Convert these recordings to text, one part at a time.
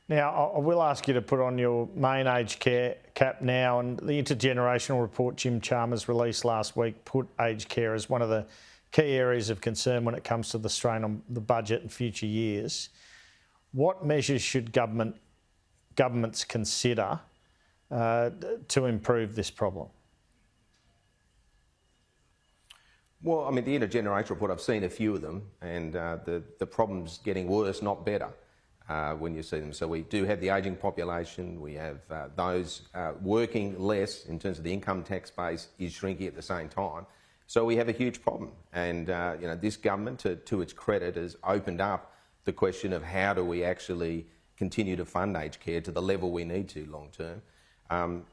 Now, I will ask you to put on your main aged care cap now, and the Intergenerational report Jim Chalmers released last week put aged care as one of the key areas of concern when it comes to the strain on the budget in future years. What measures should governments consider to improve this problem? Well, I mean, the Intergenerational report, I've seen a few of them, and the problem's getting worse, not better, when you see them. So we do have the ageing population, we have those working less in terms of the income tax base is shrinking at the same time. So we have a huge problem. And, this government, to its credit, has opened up the question of how do we actually continue to fund aged care to the level we need to long term.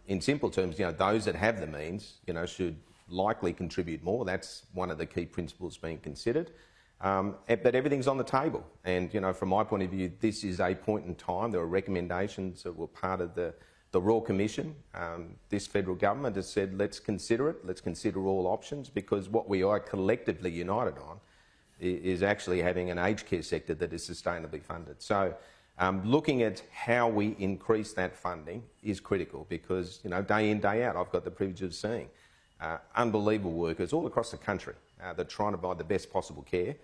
In simple terms, those that have the means, should likely contribute more. That's one of the key principles being considered. But everything's on the table. And, from my point of view, this is a point in time. There are recommendations that were part of the Royal Commission. This federal government has said, let's consider it. Let's consider all options, because what we are collectively united on is actually having an aged care sector that is sustainably funded. So looking at how we increase that funding is critical, because, day in, day out, I've got the privilege of seeing unbelievable workers all across the country that are trying to provide the best possible care.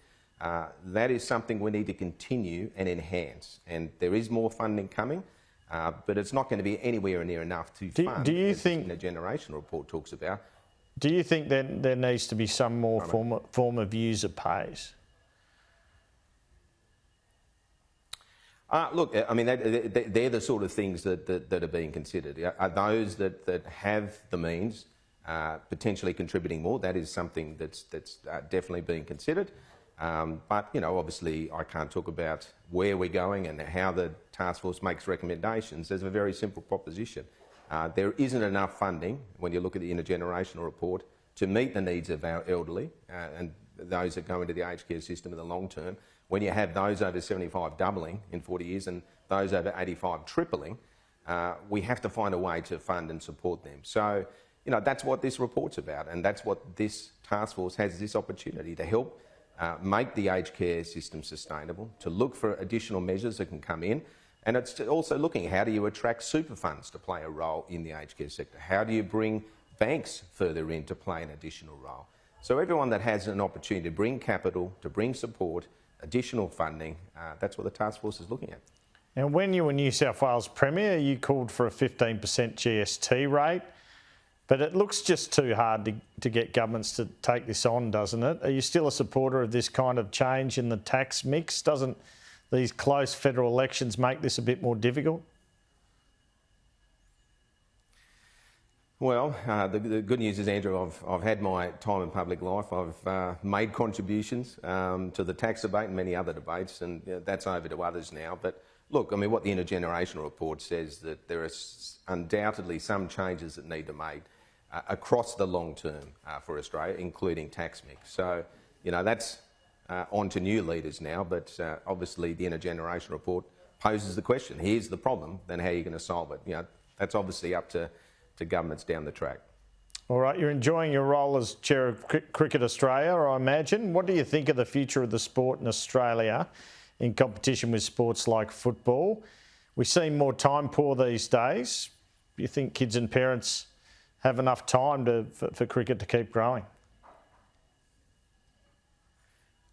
That is something we need to continue and enhance. And there is more funding coming, but it's not going to be anywhere near enough to fund, do you as think the Intergenerational report talks about. Do you think that there needs to be some more form of Userpays? Look, I mean, they're the sort of things that are being considered. Are those that have the means potentially contributing more? That is something that's definitely being considered. But, obviously I can't talk about where we're going and how the task force makes recommendations. There's a very simple proposition. There isn't enough funding, when you look at the Intergenerational report, to meet the needs of our elderly and those that go into the aged care system in the long term. When you have those over 75 doubling in 40 years and those over 85 tripling, we have to find a way to fund and support them. So, that's what this report's about, and that's what this task force has, this opportunity to help make the aged care system sustainable, to look for additional measures that can come in. And it's also looking at how do you attract super funds to play a role in the aged care sector? How do you bring banks further in to play an additional role? So everyone that has an opportunity to bring capital, to bring support, additional funding, that's what the task force is looking at. And when you were New South Wales Premier, you called for a 15% GST rate, but it looks just too hard to get governments to take this on, doesn't it? Are you still a supporter of this kind of change in the tax mix? Doesn't these close federal elections make this a bit more difficult? Well, the good news is, Andrew, I've had my time in public life. I've made contributions to the tax debate and many other debates, and that's over to others now. But look, I mean, what the Intergenerational report says, that there are undoubtedly some changes that need to be made across the long term for Australia, including tax mix. So, that's on to new leaders now, but obviously the Intergenerational report poses the question, here's the problem, then how are you going to solve it? That's obviously up to governments down the track. All right, you're enjoying your role as Chair of Cricket Australia, I imagine. What do you think of the future of the sport in Australia in competition with sports like football? We seem more time poor these days. Do you think kids and parents have enough time for cricket to keep growing?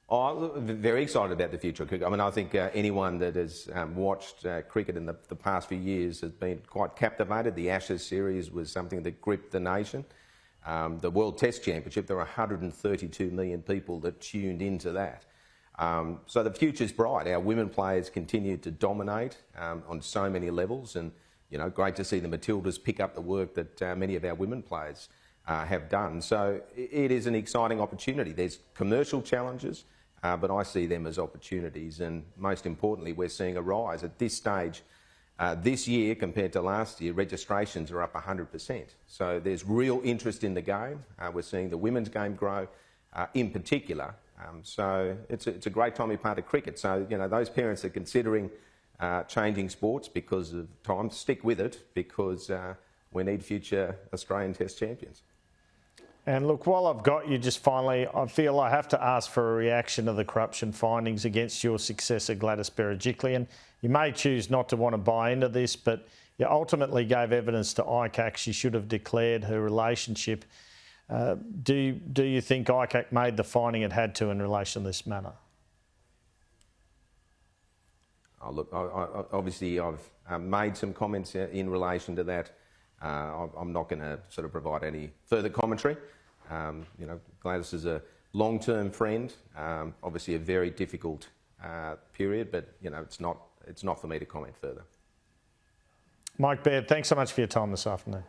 I'm very excited about the future of cricket. I mean, I think anyone that has watched cricket in the past few years has been quite captivated. The Ashes series was something that gripped the nation. The World Test Championship, there were 132 million people that tuned into that. So the future's bright. Our women players continue to dominate on so many levels, and great to see the Matildas pick up the work that many of our women players have done. So it is an exciting opportunity. There's commercial challenges, but I see them as opportunities, and most importantly, we're seeing a rise at this stage. This year, compared to last year, registrations are up 100%. So there's real interest in the game. We're seeing the women's game grow in particular. So it's a great time to be part of cricket. So, those parents are considering changing sports because of time, stick with it, because we need future Australian Test champions. And look, while I've got you, just finally, I feel I have to ask for a reaction to the corruption findings against your successor, Gladys Berejiklian. You may choose not to want to buy into this, but you ultimately gave evidence to ICAC she should have declared her relationship. Do you think ICAC made the finding it had to in relation to this matter? Oh, look, obviously I've made some comments in relation to that. I'm not going to sort of provide any further commentary. You know, Gladys is a long-term friend, obviously a very difficult period, but you know, it's not for me to comment further. Mike Baird, thanks so much for your time this afternoon.